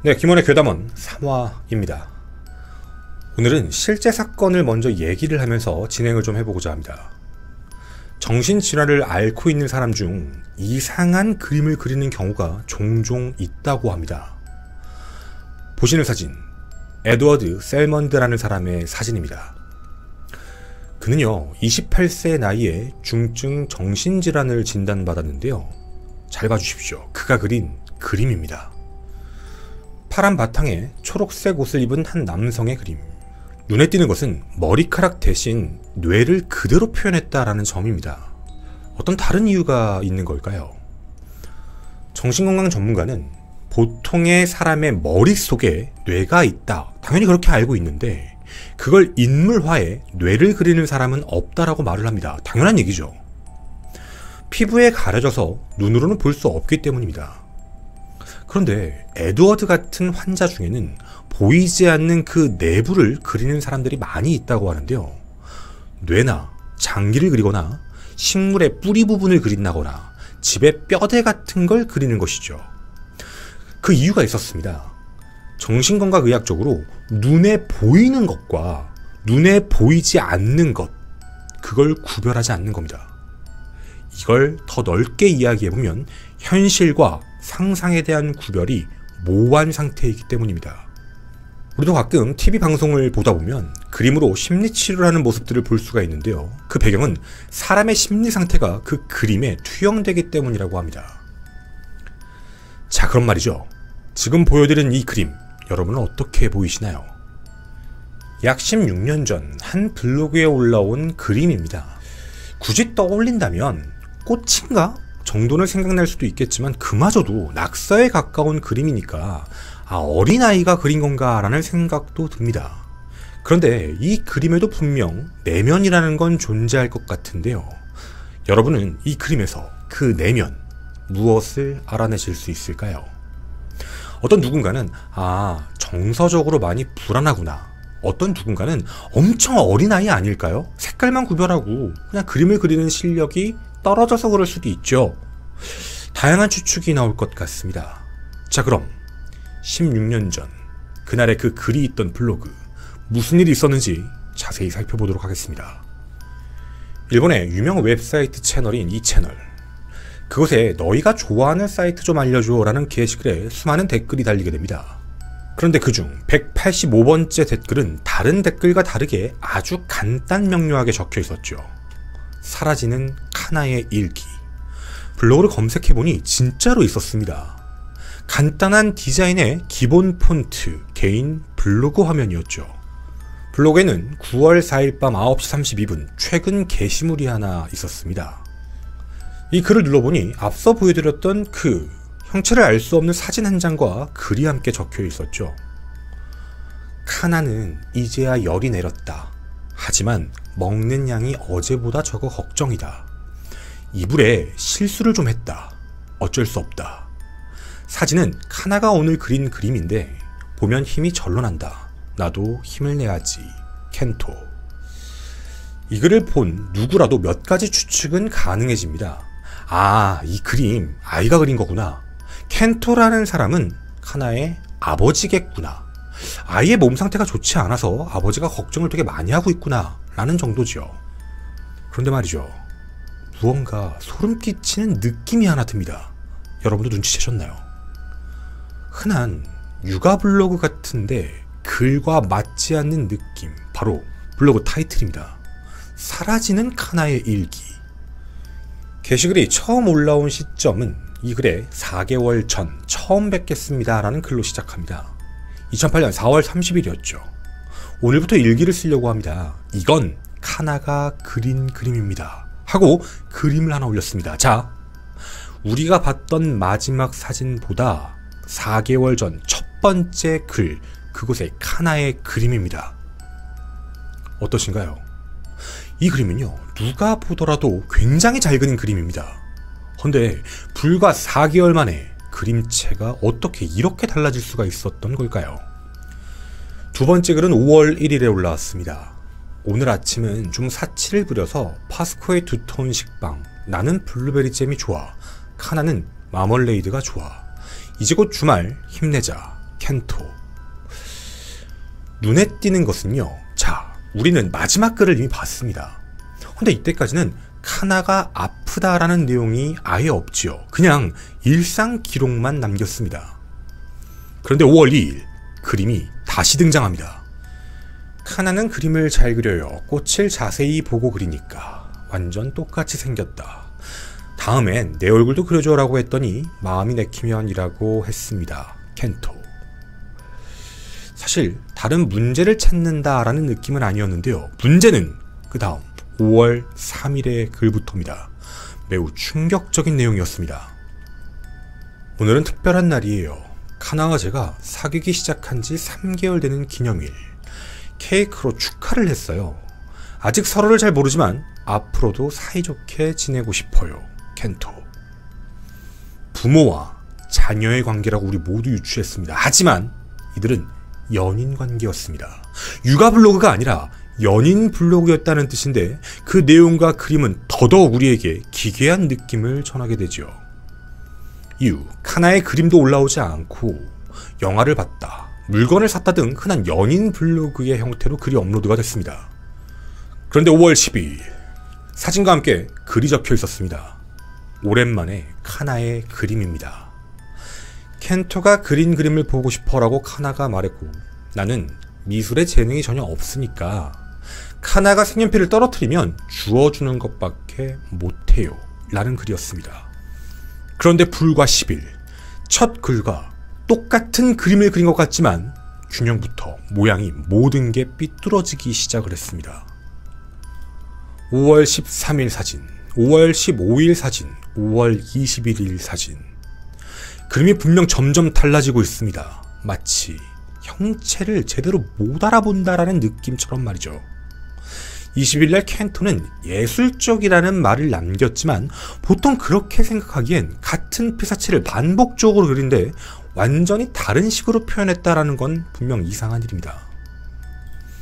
네, 김원의 괴담원 3화입니다. 오늘은 실제 사건을 먼저 얘기를 하면서 진행을 좀 해보고자 합니다. 정신질환을 앓고 있는 사람 중 이상한 그림을 그리는 경우가 종종 있다고 합니다. 보시는 사진, 에드워드 셀먼드라는 사람의 사진입니다. 그는요, 28세의 나이에 중증 정신질환을 진단받았는데요. 잘 봐주십시오. 그가 그린 그림입니다. 파란 바탕에 초록색 옷을 입은 한 남성의 그림. 눈에 띄는 것은 머리카락 대신 뇌를 그대로 표현했다라는 점입니다. 어떤 다른 이유가 있는 걸까요? 정신건강 전문가는 보통의 사람의 머릿속에 뇌가 있다, 당연히 그렇게 알고 있는데 그걸 인물화해 뇌를 그리는 사람은 없다라고 말을 합니다. 당연한 얘기죠. 피부에 가려져서 눈으로는 볼 수 없기 때문입니다. 그런데 에드워드 같은 환자 중에는 보이지 않는 그 내부를 그리는 사람들이 많이 있다고 하는데요. 뇌나 장기를 그리거나 식물의 뿌리 부분을 그린다거나 집의 뼈대 같은 걸 그리는 것이죠. 그 이유가 있었습니다. 정신건강의학적으로 눈에 보이는 것과 눈에 보이지 않는 것, 그걸 구별하지 않는 겁니다. 이걸 더 넓게 이야기해보면 현실과 상상에 대한 구별이 모호한 상태이기 때문입니다. 우리도 가끔 TV 방송을 보다 보면 그림으로 심리치료를 하는 모습들을 볼 수가 있는데요. 그 배경은 사람의 심리 상태가 그 그림에 투영되기 때문이라고 합니다. 자, 그럼 말이죠. 지금 보여드린 이 그림, 여러분은 어떻게 보이시나요? 약 16년 전 한 블로그에 올라온 그림입니다. 굳이 떠올린다면 꽃인가? 정도는 생각날 수도 있겠지만 그마저도 낙서에 가까운 그림이니까 어린아이가 그린 건가 라는 생각도 듭니다. 그런데 이 그림에도 분명 내면이라는 건 존재할 것 같은데요. 여러분은 이 그림에서 그 내면, 무엇을 알아내실 수 있을까요? 어떤 누군가는 정서적으로 많이 불안하구나. 어떤 누군가는 엄청 어린아이 아닐까요? 색깔만 구별하고 그냥 그림을 그리는 실력이 떨어져서 그럴 수도 있죠. 다양한 추측이 나올 것 같습니다. 자, 그럼 16년 전 그날의 그 글이 있던 블로그, 무슨 일이 있었는지 자세히 살펴보도록 하겠습니다. 일본의 유명 웹사이트 채널인 이 채널, 그곳에 너희가 좋아하는 사이트 좀 알려줘 라는 게시글에 수많은 댓글이 달리게 됩니다. 그런데 그중 185번째 댓글은 다른 댓글과 다르게 아주 간단 명료하게 적혀 있었죠. 사라지는 카나의 일기. 블로그를 검색해보니 진짜로 있었습니다. 간단한 디자인의 기본 폰트, 개인 블로그 화면이었죠. 블로그에는 9월 4일 밤 9시 32분 최근 게시물이 하나 있었습니다. 이 글을 눌러보니 앞서 보여드렸던 그 형체를 알 수 없는 사진 한 장과 글이 함께 적혀 있었죠. 카나는 이제야 열이 내렸다. 하지만 먹는 양이 어제보다 적어 걱정이다. 이불에 실수를 좀 했다. 어쩔 수 없다. 사진은 카나가 오늘 그린 그림인데 보면 힘이 절로 난다. 나도 힘을 내야지. 켄토. 이 글을 본 누구라도 몇 가지 추측은 가능해집니다. 이 그림 아이가 그린 거구나. 켄토라는 사람은 카나의 아버지겠구나. 아이의 몸 상태가 좋지 않아서 아버지가 걱정을 되게 많이 하고 있구나 라는 정도죠. 그런데 말이죠, 무언가 소름 끼치는 느낌이 하나 듭니다. 여러분도 눈치채셨나요? 흔한 육아 블로그 같은데 글과 맞지 않는 느낌, 바로 블로그 타이틀입니다. 사라지는 카나의 일기. 게시글이 처음 올라온 시점은 이 글에 4개월 전 처음 뵙겠습니다 라는 글로 시작합니다. 2008년 4월 30일이었죠. 오늘부터 일기를 쓰려고 합니다. 이건 카나가 그린 그림입니다. 하고 그림을 하나 올렸습니다. 자, 우리가 봤던 마지막 사진보다 4개월 전 첫 번째 글, 그곳에 카나의 그림입니다. 어떠신가요? 이 그림은요, 누가 보더라도 굉장히 잘 그린 그림입니다. 근데 불과 4개월 만에 그림체가 어떻게 이렇게 달라질 수가 있었던 걸까요? 두 번째 글은 5월 1일에 올라왔습니다. 오늘 아침은 좀 사치를 부려서 파스코의 두터운 식빵, 나는 블루베리 잼이 좋아, 카나는 마멀레이드가 좋아, 이제 곧 주말 힘내자, 켄토. 눈에 띄는 것은요. 자, 우리는 마지막 글을 이미 봤습니다. 근데 이때까지는 카나가 아프다라는 내용이 아예 없지요. 그냥 일상 기록만 남겼습니다. 그런데 5월 2일 그림이 다시 등장합니다. 카나는 그림을 잘 그려요. 꽃을 자세히 보고 그리니까 완전 똑같이 생겼다. 다음엔 내 얼굴도 그려줘라고 했더니 마음이 내키면 이라고 했습니다. 켄토. 사실 다른 문제를 찾는다라는 느낌은 아니었는데요. 문제는 그 다음 5월 3일의 글부터입니다. 매우 충격적인 내용이었습니다. 오늘은 특별한 날이에요. 카나와 제가 사귀기 시작한 지 3개월 되는 기념일. 케이크로 축하를 했어요. 아직 서로를 잘 모르지만 앞으로도 사이좋게 지내고 싶어요. 켄토. 부모와 자녀의 관계라고 우리 모두 유추했습니다. 하지만 이들은 연인 관계였습니다. 육아 블로그가 아니라 연인 블로그였다는 뜻인데 그 내용과 그림은 더더욱 우리에게 기괴한 느낌을 전하게 되죠. 이후 카나의 그림도 올라오지 않고 영화를 봤다, 물건을 샀다 등 흔한 연인 블로그의 형태로 글이 업로드가 됐습니다. 그런데 5월 12일 사진과 함께 글이 적혀 있었습니다. 오랜만에 카나의 그림입니다. 켄토가 그린 그림을 보고 싶어라고 카나가 말했고 나는 미술에 재능이 전혀 없으니까 카나가 색연필을 떨어뜨리면 주워주는 것밖에 못해요 라는 글이었습니다. 그런데 불과 10일 첫 글과 똑같은 그림을 그린 것 같지만 균형부터 모양이 모든 게 삐뚤어지기 시작을 했습니다. 5월 13일 사진, 5월 15일 사진, 5월 21일 사진. 그림이 분명 점점 달라지고 있습니다. 마치 형체를 제대로 못 알아본다라는 느낌처럼 말이죠. 20일날 켄토는 예술적이라는 말을 남겼지만 보통 그렇게 생각하기엔 같은 피사체를 반복적으로 그린데 완전히 다른 식으로 표현했다라는 건 분명 이상한 일입니다.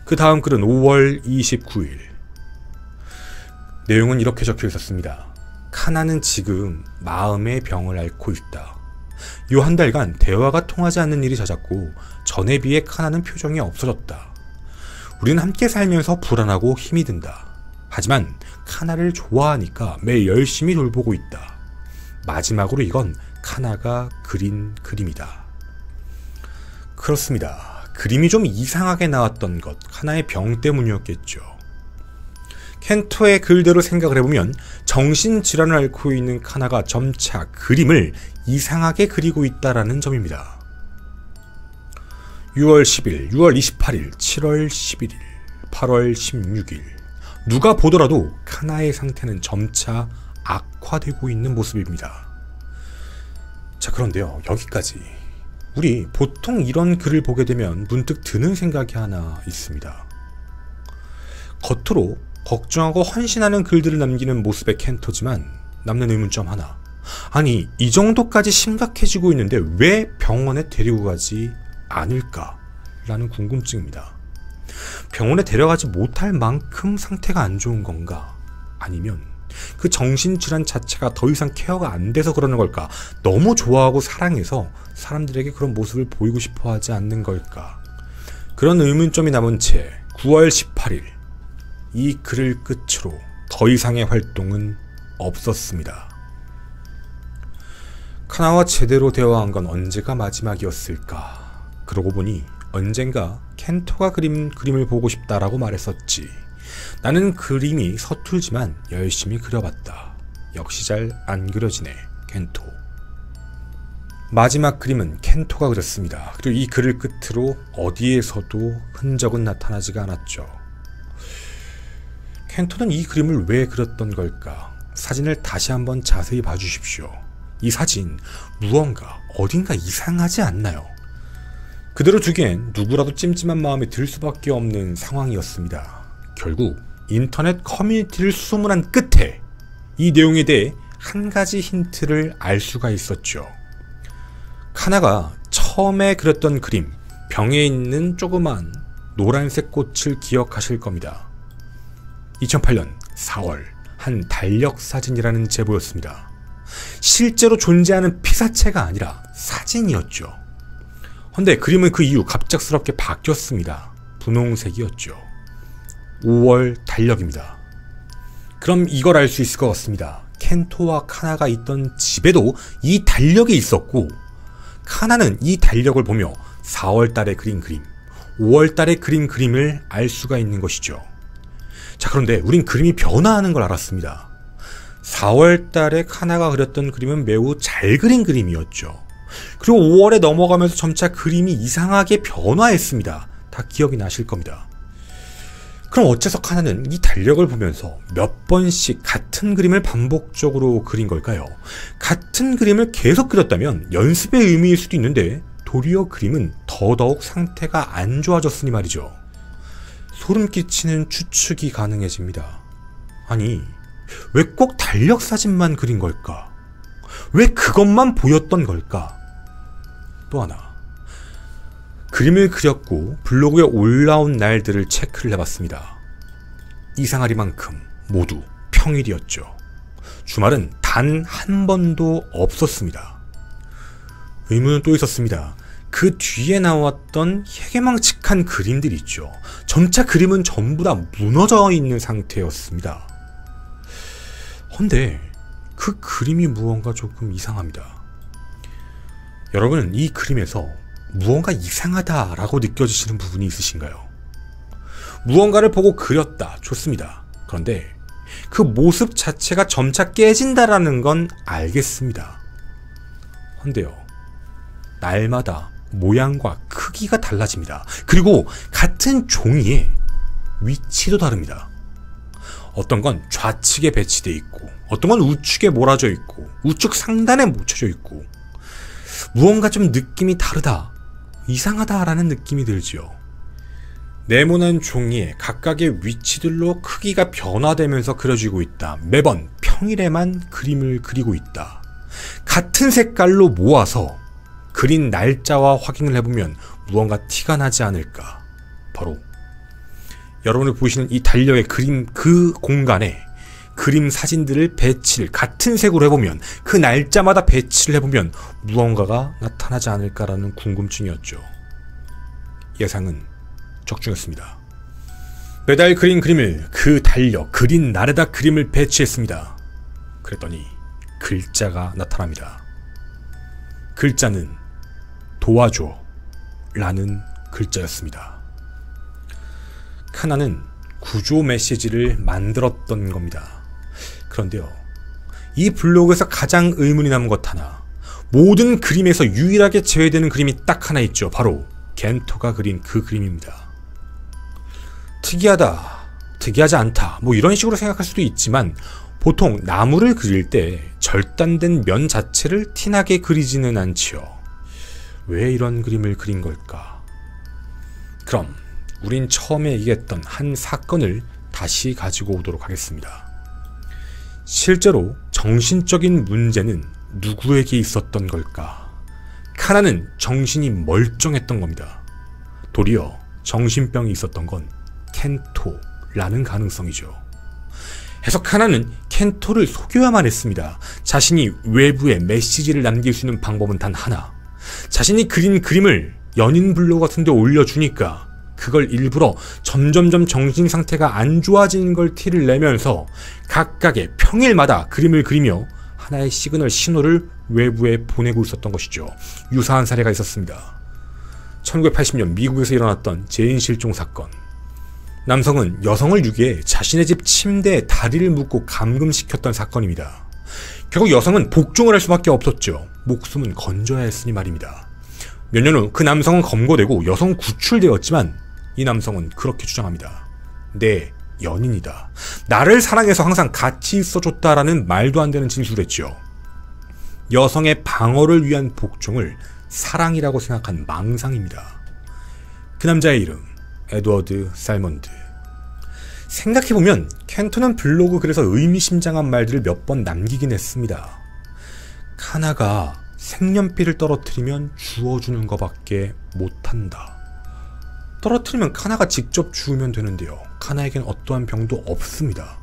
그 다음 글은 5월 29일. 내용은 이렇게 적혀 있었습니다. 카나는 지금 마음의 병을 앓고 있다. 요 한 달간 대화가 통하지 않는 일이 잦았고 전에 비해 카나는 표정이 없어졌다. 우리는 함께 살면서 불안하고 힘이 든다. 하지만 카나를 좋아하니까 매일 열심히 돌보고 있다. 마지막으로 이건 카나가 그린 그림이다. 그렇습니다. 그림이 좀 이상하게 나왔던 것, 카나의 병 때문이었겠죠. 켄토의 글대로 생각을 해보면 정신질환을 앓고 있는 카나가 점차 그림을 이상하게 그리고 있다라는 점입니다. 6월 10일, 6월 28일, 7월 11일, 8월 16일 누가 보더라도 카나의 상태는 점차 악화되고 있는 모습입니다. 자, 그런데요, 여기까지. 우리 보통 이런 글을 보게 되면 문득 드는 생각이 하나 있습니다. 겉으로 걱정하고 헌신하는 글들을 남기는 모습의 켄토지만 남는 의문점 하나. 아니, 이 정도까지 심각해지고 있는데 왜 병원에 데리고 가지 않을까라는 궁금증입니다. 병원에 데려가지 못할 만큼 상태가 안 좋은 건가? 아니면 그 정신질환 자체가 더 이상 케어가 안 돼서 그러는 걸까? 너무 좋아하고 사랑해서 사람들에게 그런 모습을 보이고 싶어 하지 않는 걸까? 그런 의문점이 남은 채 9월 18일 이 글을 끝으로 더 이상의 활동은 없었습니다. 카나와 제대로 대화한 건 언제가 마지막이었을까? 그러고 보니 언젠가 켄토가 그린 그림을 보고 싶다라고 말했었지. 나는 그림이 서툴지만 열심히 그려봤다. 역시 잘 안 그려지네, 켄토. 마지막 그림은 켄토가 그렸습니다. 그리고 이 글을 끝으로 어디에서도 흔적은 나타나지가 않았죠. 켄토는 이 그림을 왜 그렸던 걸까? 사진을 다시 한번 자세히 봐주십시오. 이 사진 무언가 어딘가 이상하지 않나요? 그대로 두기엔 누구라도 찜찜한 마음이 들 수밖에 없는 상황이었습니다. 결국 인터넷 커뮤니티를 수소문한 끝에 이 내용에 대해 한 가지 힌트를 알 수가 있었죠. 카나가 처음에 그렸던 그림, 병에 있는 조그만 노란색 꽃을 기억하실 겁니다. 2008년 4월 한 달력 사진이라는 제보였습니다. 실제로 존재하는 피사체가 아니라 사진이었죠. 헌데 그림은 그 이후 갑작스럽게 바뀌었습니다. 분홍색이었죠. 5월 달력입니다. 그럼 이걸 알 수 있을 것 같습니다. 켄토와 카나가 있던 집에도 이 달력이 있었고, 카나는 이 달력을 보며 4월 달에 그린 그림, 5월 달에 그린 그림을 알 수가 있는 것이죠. 자, 그런데 우린 그림이 변화하는 걸 알았습니다. 4월 달에 카나가 그렸던 그림은 매우 잘 그린 그림이었죠. 그리고 5월에 넘어가면서 점차 그림이 이상하게 변화했습니다. 다 기억이 나실 겁니다. 그럼 어째서 카나는 이 달력을 보면서 몇 번씩 같은 그림을 반복적으로 그린 걸까요? 같은 그림을 계속 그렸다면 연습의 의미일 수도 있는데 도리어 그림은 더더욱 상태가 안 좋아졌으니 말이죠. 소름 끼치는 추측이 가능해집니다. 아니, 왜 꼭 달력 사진만 그린 걸까? 왜 그것만 보였던 걸까? 또 하나, 그림을 그렸고 블로그에 올라온 날들을 체크를 해봤습니다. 이상하리만큼 모두 평일이었죠. 주말은 단 한 번도 없었습니다. 의문은 또 있었습니다. 그 뒤에 나왔던 해괴망측한 그림들 있죠. 점차 그림은 전부 다 무너져 있는 상태였습니다. 헌데 그 그림이 무언가 조금 이상합니다. 여러분은 이 그림에서 무언가 이상하다라고 느껴지시는 부분이 있으신가요? 무언가를 보고 그렸다. 좋습니다. 그런데 그 모습 자체가 점차 깨진다라는 건 알겠습니다. 헌데요, 날마다 모양과 크기가 달라집니다. 그리고 같은 종이의 위치도 다릅니다. 어떤 건 좌측에 배치되어 있고, 어떤 건 우측에 몰아져 있고, 우측 상단에 묻혀져 있고, 무언가 좀 느낌이 다르다, 이상하다라는 느낌이 들지요. 네모난 종이에 각각의 위치들로 크기가 변화되면서 그려지고 있다. 매번 평일에만 그림을 그리고 있다. 같은 색깔로 모아서 그린 날짜와 확인을 해보면 무언가 티가 나지 않을까. 바로 여러분이 보시는 이 달력의 그림 그 공간에 그림 사진들을 배치를 같은 색으로 해보면, 그 날짜마다 배치를 해보면 무언가가 나타나지 않을까라는 궁금증이었죠. 예상은 적중했습니다. 매달 그린 그림을 그 달력 그린 날에다 그림을 배치했습니다. 그랬더니 글자가 나타납니다. 글자는 도와줘 라는 글자였습니다. 카나는 구조 메시지를 만들었던 겁니다. 그런데요, 이 블로그에서 가장 의문이 남은 것 하나, 모든 그림에서 유일하게 제외되는 그림이 딱 하나 있죠. 바로 켄토가 그린 그 그림입니다. 특이하다, 특이하지 않다, 뭐 이런 식으로 생각할 수도 있지만, 보통 나무를 그릴 때 절단된 면 자체를 티나게 그리지는 않지요. 왜 이런 그림을 그린 걸까? 그럼 우린 처음에 얘기했던 한 사건을 다시 가지고 오도록 하겠습니다. 실제로 정신적인 문제는 누구에게 있었던 걸까? 카나는 정신이 멀쩡했던 겁니다. 도리어 정신병이 있었던 건 켄토라는 가능성이죠. 해서 카나는 켄토를 속여야만 했습니다. 자신이 외부에 메시지를 남길 수 있는 방법은 단 하나. 자신이 그린 그림을 연인 블로그 같은 데 올려주니까 그걸 일부러 점점점 정신 상태가 안 좋아지는 걸 티를 내면서 각각의 평일마다 그림을 그리며 하나의 시그널 신호를 외부에 보내고 있었던 것이죠. 유사한 사례가 있었습니다. 1980년 미국에서 일어났던 제인 실종 사건. 남성은 여성을 유기해 자신의 집 침대에 다리를 묶고 감금시켰던 사건입니다. 결국 여성은 복종을 할 수밖에 없었죠. 목숨은 건져야 했으니 말입니다. 몇 년 후 그 남성은 검거되고 여성은 구출되었지만 이 남성은 그렇게 주장합니다. 내 연인이다. 나를 사랑해서 항상 같이 있어줬다라는 말도 안 되는 진술을 했죠. 여성의 방어를 위한 복종을 사랑이라고 생각한 망상입니다. 그 남자의 이름 에드워드 살몬드. 생각해보면 켄토는 블로그 글에서 의미심장한 말들을 몇 번 남기긴 했습니다. 카나가 색연필을 떨어뜨리면 주워주는 것밖에 못한다. 떨어뜨리면 카나가 직접 주우면 되는데요. 카나에겐 어떠한 병도 없습니다.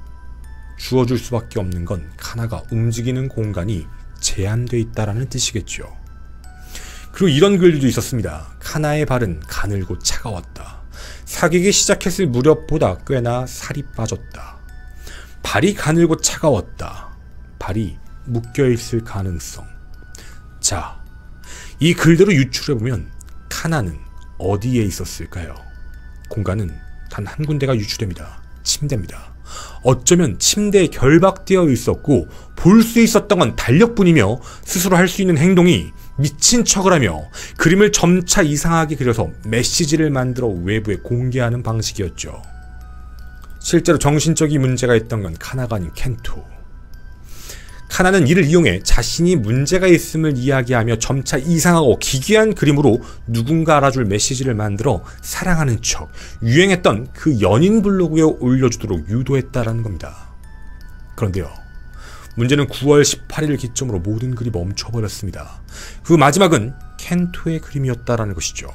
주워줄 수밖에 없는 건 카나가 움직이는 공간이 제한되어 있다라는 뜻이겠죠. 그리고 이런 글도 있었습니다. 카나의 발은 가늘고 차가웠다. 사귀기 시작했을 무렵보다 꽤나 살이 빠졌다. 발이 가늘고 차가웠다. 발이 묶여있을 가능성. 자, 이 글대로 유추해보면 카나는 어디에 있었을까요? 공간은 단 한 군데가 유추됩니다. 침대입니다. 어쩌면 침대에 결박되어 있었고 볼 수 있었던 건 달력뿐이며 스스로 할 수 있는 행동이 미친 척을 하며 그림을 점차 이상하게 그려서 메시지를 만들어 외부에 공개하는 방식이었죠. 실제로 정신적인 문제가 있던 건 카나가 아닌 켄토. 카나는 이를 이용해 자신이 문제가 있음을 이야기하며 점차 이상하고 기괴한 그림으로 누군가 알아줄 메시지를 만들어 사랑하는 척 유행했던 그 연인 블로그에 올려주도록 유도했다라는 겁니다. 그런데요, 문제는 9월 18일을 기점으로 모든 글이 멈춰버렸습니다. 그 마지막은 켄토의 그림이었다라는 것이죠.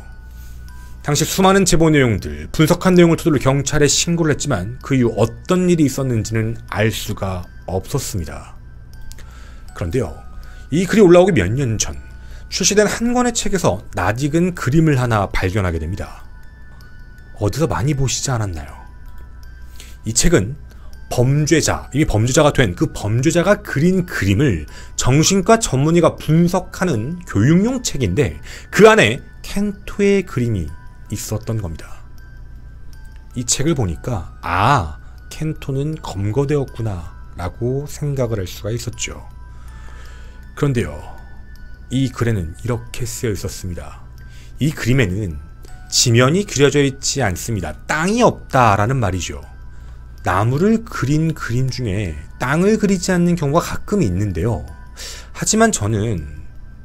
당시 수많은 제보 내용들, 분석한 내용을 토대로 경찰에 신고를 했지만 그 이후 어떤 일이 있었는지는 알 수가 없었습니다. 그런데요, 이 글이 올라오기 몇 년 전 출시된 한 권의 책에서 낯익은 그림을 하나 발견하게 됩니다. 어디서 많이 보시지 않았나요? 이 책은 범죄자, 이미 범죄자가 된 그 범죄자가 그린 그림을 정신과 전문의가 분석하는 교육용 책인데 그 안에 켄토의 그림이 있었던 겁니다. 이 책을 보니까 아, 켄토는 검거되었구나 라고 생각을 할 수가 있었죠. 그런데요, 이 글에는 이렇게 쓰여 있었습니다. 이 그림에는 지면이 그려져 있지 않습니다. 땅이 없다라는 말이죠. 나무를 그린 그림 중에 땅을 그리지 않는 경우가 가끔 있는데요. 하지만 저는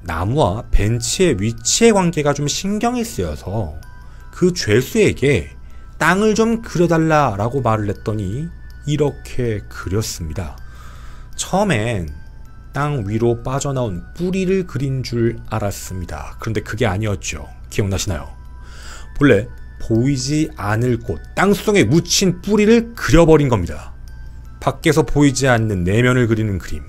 나무와 벤치의 위치의 관계가 좀 신경이 쓰여서 그 죄수에게 땅을 좀 그려달라라고 말을 했더니 이렇게 그렸습니다. 처음엔 땅 위로 빠져나온 뿌리를 그린 줄 알았습니다. 그런데 그게 아니었죠. 기억나시나요? 본래 보이지 않을 곳, 땅속에 묻힌 뿌리를 그려버린 겁니다. 밖에서 보이지 않는 내면을 그리는 그림,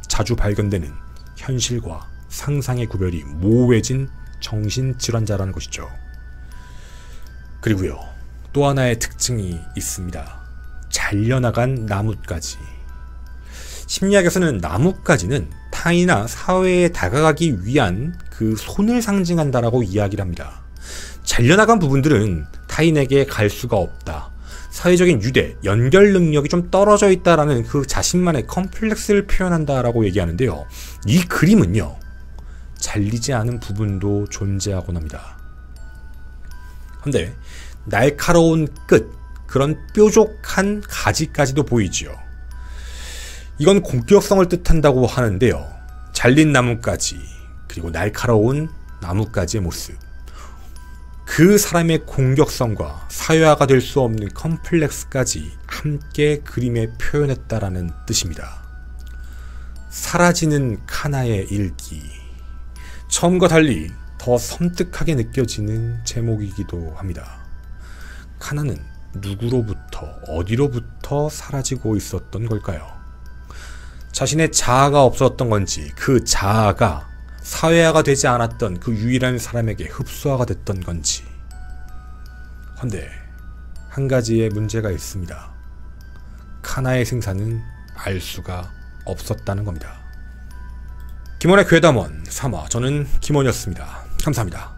자주 발견되는 현실과 상상의 구별이 모호해진 정신질환자라는 것이죠. 그리고요, 또 하나의 특징이 있습니다. 잘려나간 나뭇가지. 심리학에서는 나뭇가지는 타인이나 사회에 다가가기 위한 그 손을 상징한다라고 이야기를 합니다. 잘려나간 부분들은 타인에게 갈 수가 없다. 사회적인 유대, 연결 능력이 좀 떨어져 있다라는 그 자신만의 컴플렉스를 표현한다라고 얘기하는데요. 이 그림은요, 잘리지 않은 부분도 존재하곤 합니다. 그런데 날카로운 끝, 그런 뾰족한 가지까지도 보이지요. 이건 공격성을 뜻한다고 하는데요. 잘린 나뭇가지, 그리고 날카로운 나뭇가지의 모습. 그 사람의 공격성과 사회화가 될 수 없는 컴플렉스까지 함께 그림에 표현했다라는 뜻입니다. 사라지는 카나의 일기. 처음과 달리 더 섬뜩하게 느껴지는 제목이기도 합니다. 카나는 누구로부터, 어디로부터 사라지고 있었던 걸까요? 자신의 자아가 없었던 건지, 그 자아가 사회화가 되지 않았던 그 유일한 사람에게 흡수화가 됐던 건지. 헌데 한 가지의 문제가 있습니다. 카나의 생사는 알 수가 없었다는 겁니다. 김원의 괴담원 3화, 저는 김원이었습니다. 감사합니다.